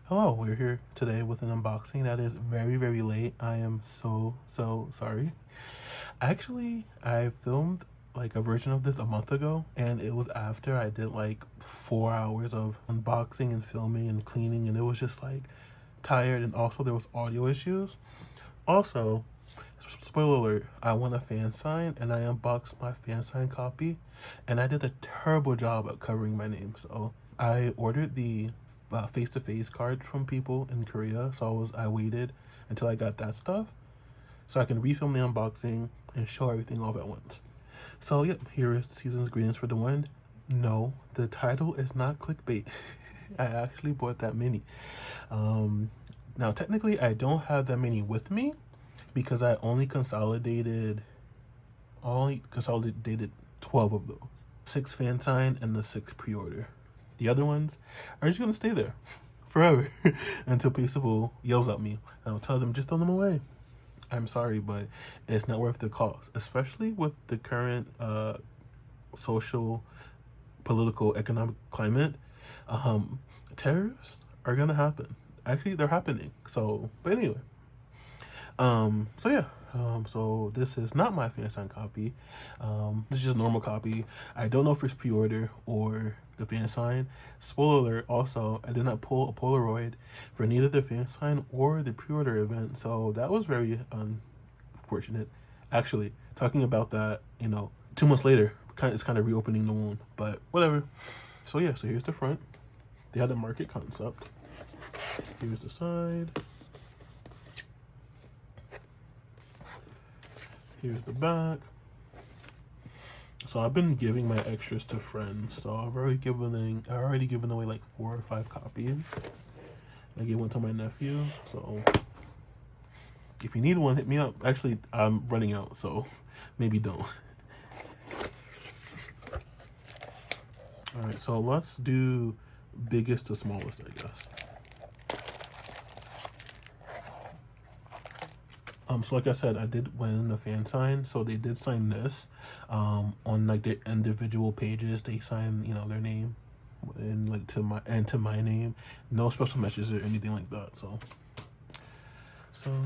Hello, we're here today with an unboxing that is very late. I am so sorry. Actually, I filmed like a version of this a month ago, and it was after I did like 4 hours of unboxing and filming and cleaning, and it was just like tired, and also there was audio issues. Also, spoiler alert, I won a fan sign and I unboxed my fan sign copy, and I did a terrible job at covering my name. So I ordered the face-to-face card from people in Korea, so I waited until I got that stuff so I can refilm the unboxing and show everything off at once. So yep, here is Season's Greetings for the Wind. No, the title is not clickbait. I actually bought that mini. Now technically I don't have that many with me because I only consolidated 12 of those. 6 fan sign and the 6 pre-order. The other ones are just gonna stay there forever until Peaceable yells at me, and I'll tell them just throw them away. I'm sorry, but it's not worth the cost, especially with the current social, political, economic climate. Tariffs are gonna happen. Actually, they're happening. So, but anyway. So yeah. So this is not my fan sign copy. This is just a normal copy. I don't know if it's pre-order or the fan sign. Spoiler alert, also, I did not pull a Polaroid for neither the fan sign or the pre-order event. So that was very unfortunate. Actually, talking about that, 2 months later, it's kind of reopening the wound, but whatever. So yeah, so here's the front. They had the market concept. Here's the side. Here's the back. So I've been giving my extras to friends. So I've already given away like 4 or 5 copies. I gave one to my nephew. So if you need one, hit me up. Actually, I'm running out, so maybe don't. All right, so let's do biggest to smallest, I guess. So like I said, I did win the fan sign, so they did sign this. On like their individual pages, they sign, their name and like to my name. No special messages or anything like that. So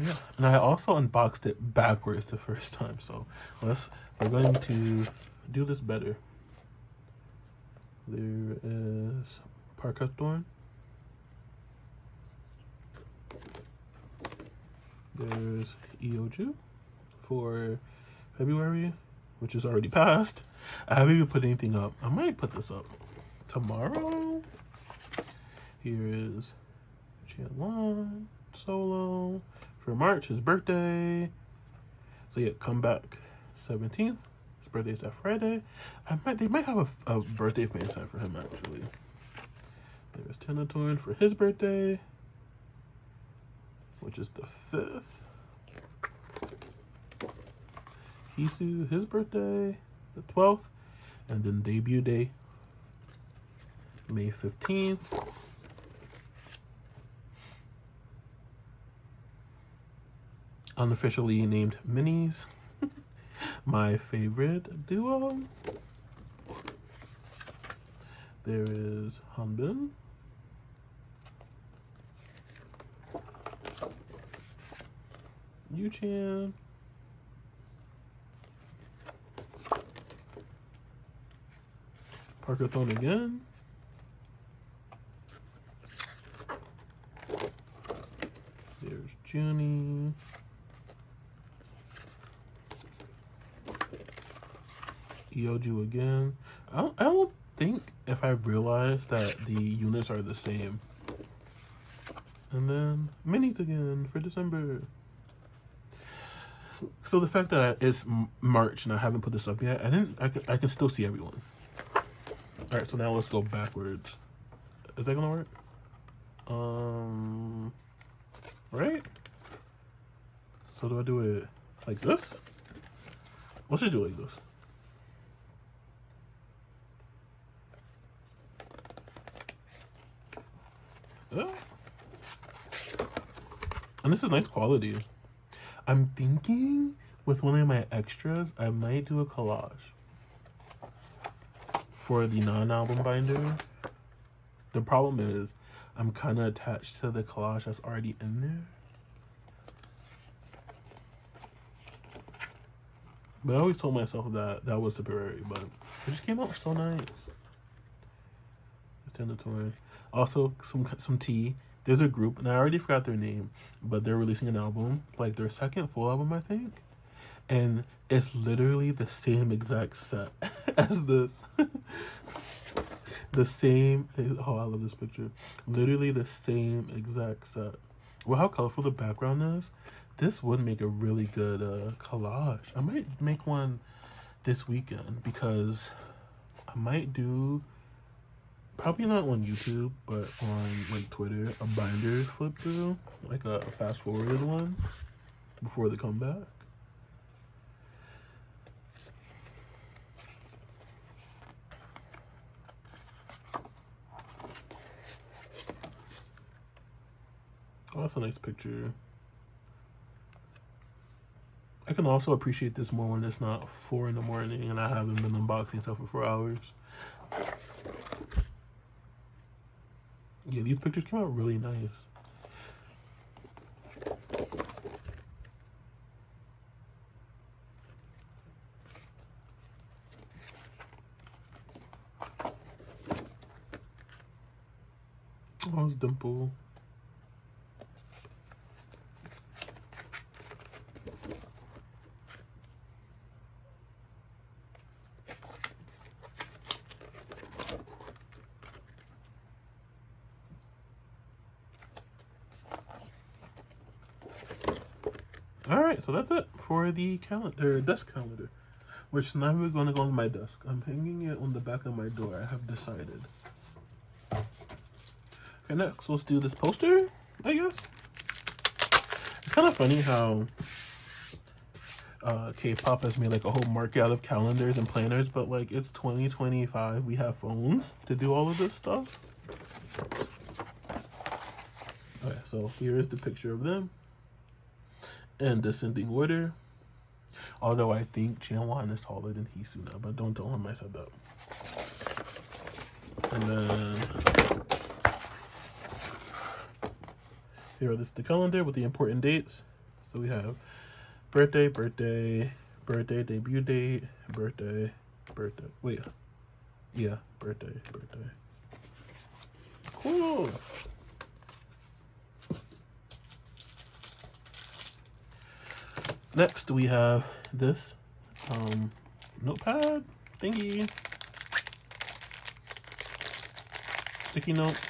yeah. And I also unboxed it backwards the first time. So we're going to do this better. There is Parka Thorn. There's EOJU for February, which is already passed. I haven't even put anything up. I might put this up tomorrow. Here is Chan solo for March, his birthday. So yeah, come back 17th. His birthday is that Friday. They might have a birthday fan sign for him actually. There's Tenatorn for his birthday, which is the 5th. Hisu, his birthday, the 12th. And then debut day, May 15th. Unofficially named minis. My favorite duo. There is Hanbin. Yu-chan. Parkathon again. There's Junie. EOJU again. I don't think if I realized that the units are the same. And then minis again for December. So the fact that it's March and I haven't put this up yet, I can still see everyone. All right, so now let's go backwards. Is that gonna work? Right? So do I do it like this? Let's just do it like this. And this is nice quality. I'm thinking with one of my extras, I might do a collage for the non-album binder. The problem is I'm kind of attached to the collage that's already in there. But I always told myself that that was temporary, but it just came out so nice. Attend the tour. Also, some tea. There's a group, and I already forgot their name, but they're releasing an album, like their second full album, I think. And it's literally the same exact set as this. The same. Oh, I love this picture. Literally the same exact set. Well, how colorful the background is. This would make a really good collage. I might make one this weekend because I might do, probably not on YouTube, but on like Twitter, a binder flip through, like a fast forwarded one before the comeback. Oh, that's a nice picture. I can also appreciate this more when it's not 4 in the morning and I haven't been unboxing stuff for 4 hours. Yeah, these pictures came out really nice. Oh, it's Dimple. Alright, so that's it for the calendar, desk calendar. Which now we're going to go on my desk. I'm hanging it on the back of my door. I have decided. Okay, next, let's do this poster, I guess. It's kind of funny how K-pop has made like a whole market out of calendars and planners, but like it's 2025. We have phones to do all of this stuff. Okay, so here is the picture of them in descending order. Although I think Jianwan is taller than Hisuna, but don't tell him I said that. And then here is the calendar with the important dates. So we have birthday, birthday, birthday, debut date, birthday, birthday. Wait, yeah, birthday, birthday. Cool. Next, we have this notepad thingy. Sticky notes.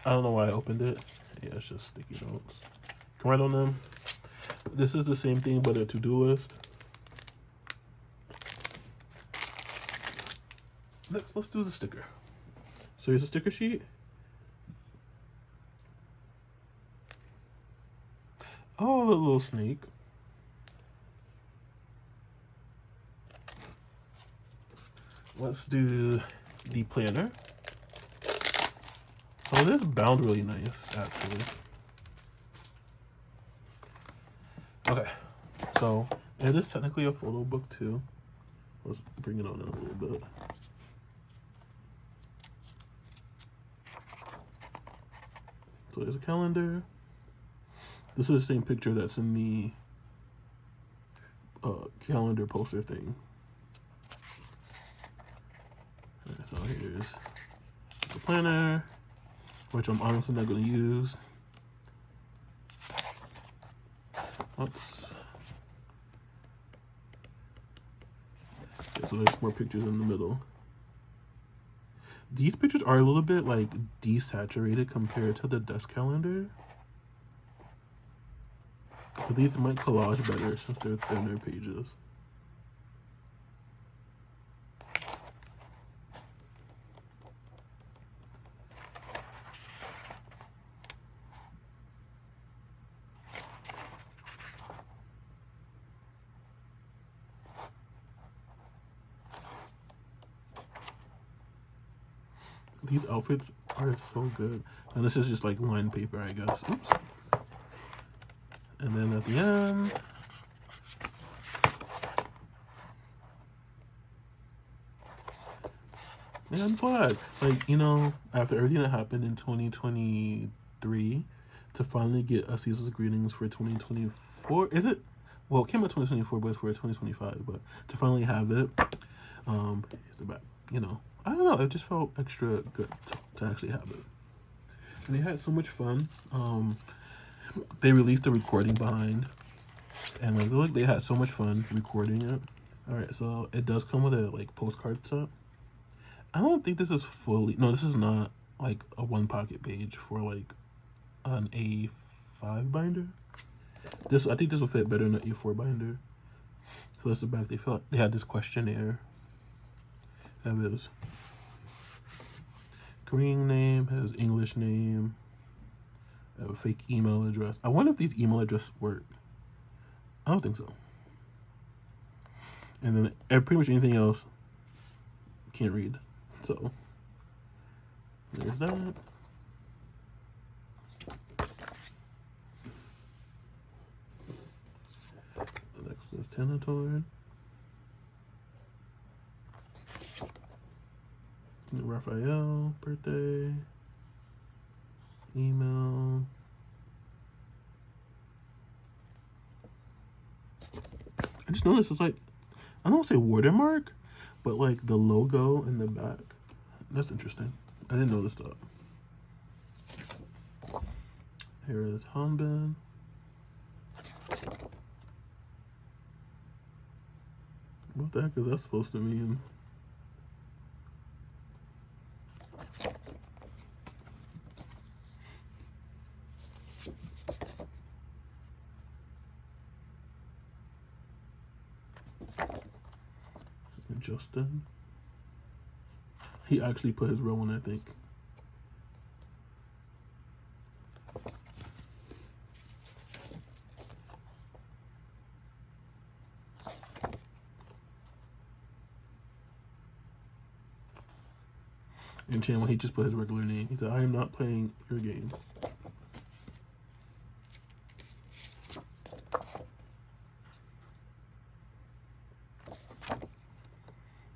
I don't know why I opened it. Yeah, it's just sticky notes. You can write on them. This is the same thing, but a to-do list. Next, let's do the sticker. So here's a sticker sheet. Oh, a little snake. Let's do the planner. Oh, this is bound really nice, actually. Okay, so it is technically a photo book too. Let's bring it on in a little bit. So there's a calendar. This is the same picture that's in the calendar poster thing. Okay, so here's the planner, which I'm honestly not going to use. Oops. Okay, so there's more pictures in the middle. These pictures are a little bit like desaturated compared to the desk calendar. But these might collage better since they're thinner pages. These outfits are so good. And this is just like lined paper, I guess. Oops. And then at the end, Yeah, I'm glad. Like, you know, after everything that happened in 2023, to finally get a season's greetings for 2024, is it? Well, it came out 2024, but it's for 2025. But to finally have it, the back, you know, I don't know. It just felt extra good to actually have it. And they had so much fun. They released the recording behind, and like they had so much fun recording it. All right, so it does come with a like postcard set. I don't think this is fully. No, this is not like a one pocket page for like an A5 binder. I think this will fit better in an A4 binder. So that's the back. They felt like they had this questionnaire. Have his Korean name, has English name, have a fake email address. I wonder if these email addresses work. I don't think so. And then pretty much anything else can't read. So there's that. Next is Tenatoid. Raphael, birthday, email. I just noticed it's like, I don't want to say watermark, but like the logo in the back. That's interesting. I didn't notice that. Here is Hanbin. What the heck is that supposed to mean? Justin. He actually put his real one, I think. And Chan, when he just put his regular name, he said, "I am not playing your game."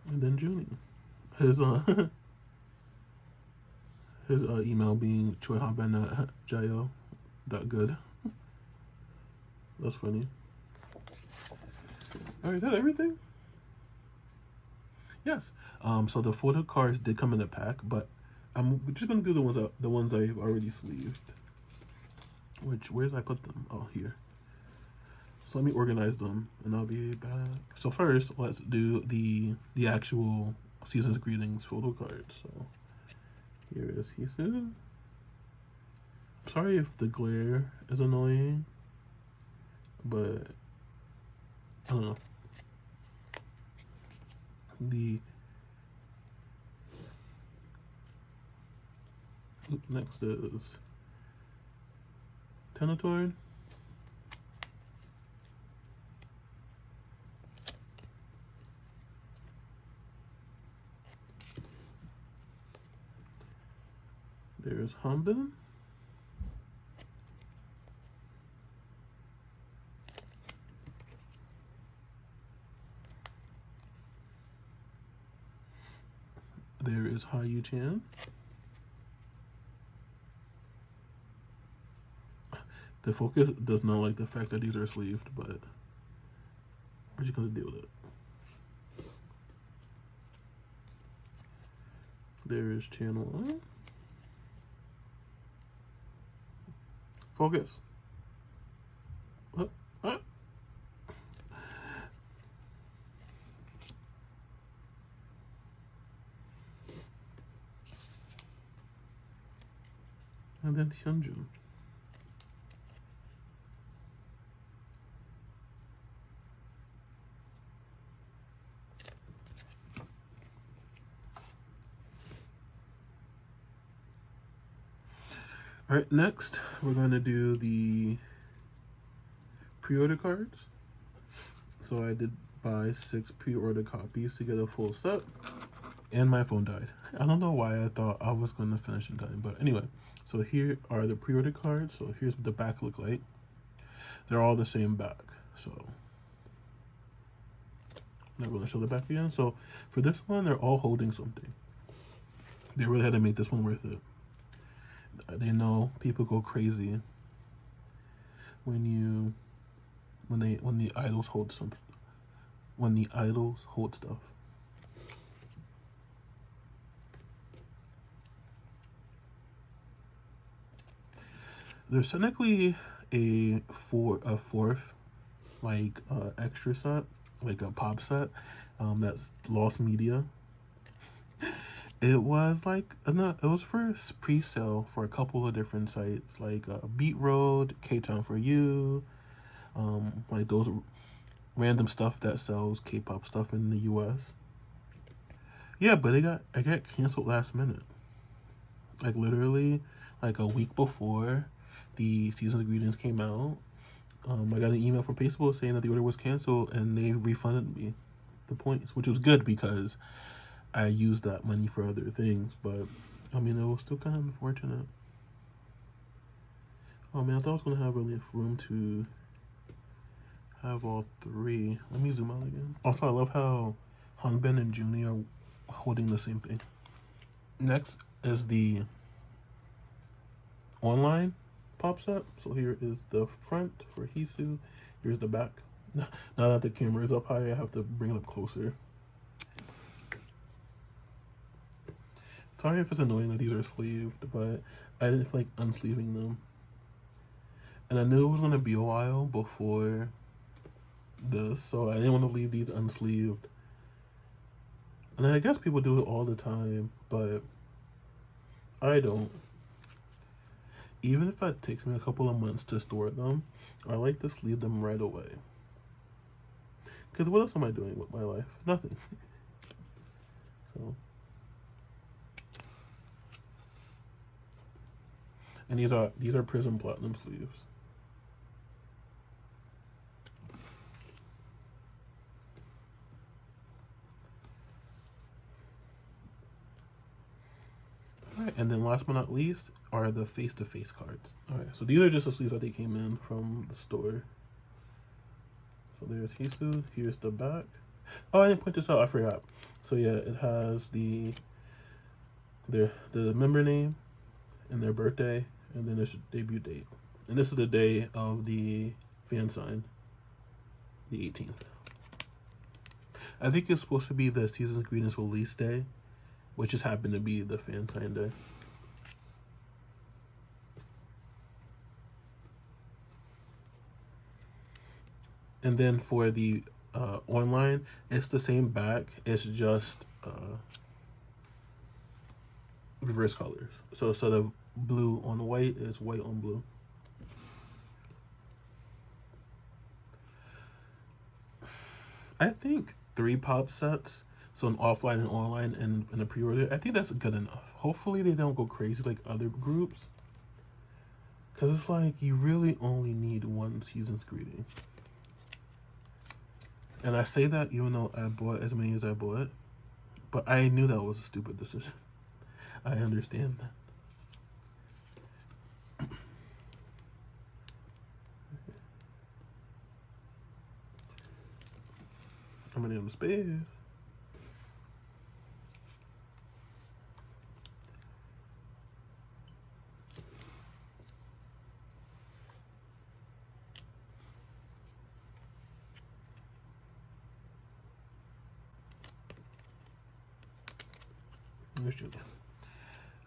And then Junie, his his email being choihaben@jayo.good. That's funny. All right, is that everything? Yes. So the photo cards did come in a pack, but I'm just gonna do the ones I've already sleeved. Where did I put them? Oh, here. So let me organize them, and I'll be back. So first, let's do the actual season's greetings photo card. So here is Hisu. Sorry if the glare is annoying, but I don't know. Next is Tenatoid. There's Hanbin. There is Hayu-chan. The focus does not like the fact that these are sleeved, but we're just gonna deal with it. There is Channel 1. Focus. What? And then Hyunjin. All right, next we're going to do the pre-order cards. So I did buy 6 pre-order copies to get a full set, and my phone died. I don't know why I thought I was going to finish in time, but anyway. So here are the pre-order cards. So here's what the back look like. They're all the same back. So I'm not going to show the back again. So for this one, they're all holding something. They really had to make this one worth it. They know people go crazy when the idols hold stuff. There's technically a fourth like extra set, like a pop set, that's lost media. It was like it was for pre-sale for a couple of different sites, like Beat Road, K-Town for You, like those random stuff that sells K-pop stuff in the US. Yeah, but I got canceled last minute. Like literally like a week before the season's greetings came out. I got an email from Facebook saying that the order was canceled, and they refunded me the points, which was good because I used that money for other things. But I mean, it was still kind of unfortunate. Oh man, I thought I was gonna have enough room to have all three. Let me zoom out again. Also, I love how Hangbin and Junie are holding the same thing. Next is the online pop set. So here is the front for Hisu. Here's the back. Now that the camera is up high, I have to bring it up closer. Sorry if it's annoying that these are sleeved, but I didn't feel like unsleeving them. And I knew it was going to be a while before this, so I didn't want to leave these unsleeved. And I guess people do it all the time, but I don't. Even if it takes me a couple of months to store them, I like to sleeve them right away. Because what else am I doing with my life? Nothing. So. And these are Prism Platinum sleeves. Alright, and then last but not least are the face-to-face cards. Alright, so these are just the sleeves that they came in from the store. So there's Hisu, here's the back. Oh, I didn't point this out, I forgot. So yeah, it has the member name and their birthday, and then there's a debut date. And this is the day of the fan sign, the 18th. I think it's supposed to be the season's greetings release day, which just happened to be the fan sign day. And then for the online, it's the same back. It's just reverse colors. So instead of blue on white, it's white on blue. I think 3 pop sets, so an offline and online and a pre-order, I think that's good enough. Hopefully they don't go crazy like other groups, because it's like you really only need one season's greeting. And I say that even though I bought as many as I bought, but I knew that was a stupid decision. I understand that. How many of them space?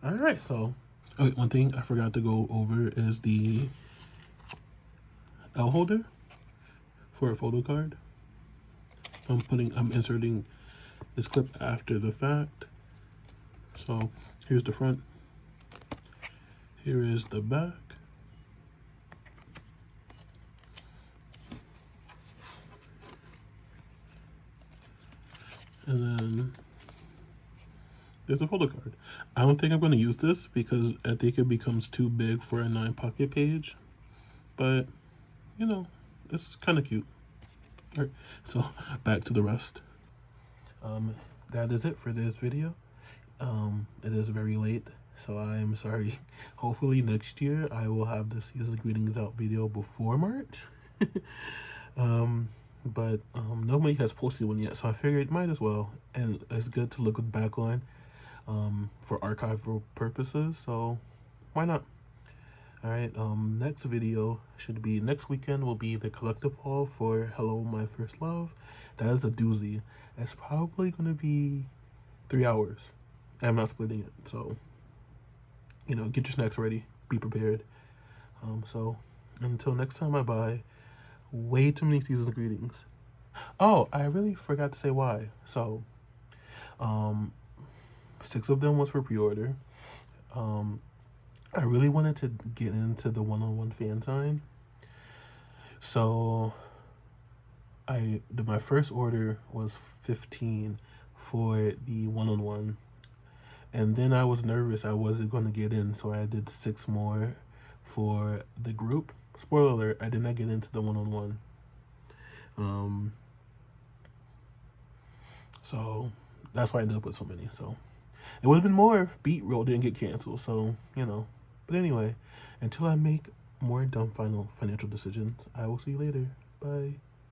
All right, so one thing I forgot to go over is the L holder for a photo card. I'm inserting this clip after the fact. So here's the front. Here is the back. And then there's a photo card. I don't think I'm going to use this because I think it becomes too big for a 9-pocket page. But, you know, it's kind of cute. All right, so back to the rest. That is it for this video. It is very late, so I am sorry. Hopefully next year I will have the season greetings out video before March. But nobody has posted one yet, so I figured might as well, and it's good to look back on. for archival purposes, so why not? All right, next video should be next weekend will be the collective haul for Hello My First Love. That is a doozy. It's probably gonna be 3 hours. I'm not splitting it, so you know, get your snacks ready, be prepared. So until next time I buy way too many season's greetings. Oh, I really forgot to say why. So 6 of them was for pre-order. I really wanted to get into the one-on-one fan sign. So my first order was 15 for the one-on-one. And then I was nervous I wasn't going to get in, so I did 6 more for the group. Spoiler alert, I did not get into the one-on-one. So that's why I ended up with so many. So it would have been more if Beat Roll didn't get canceled. So, you know. But anyway, until I make more dumb financial decisions, I will see you later. Bye.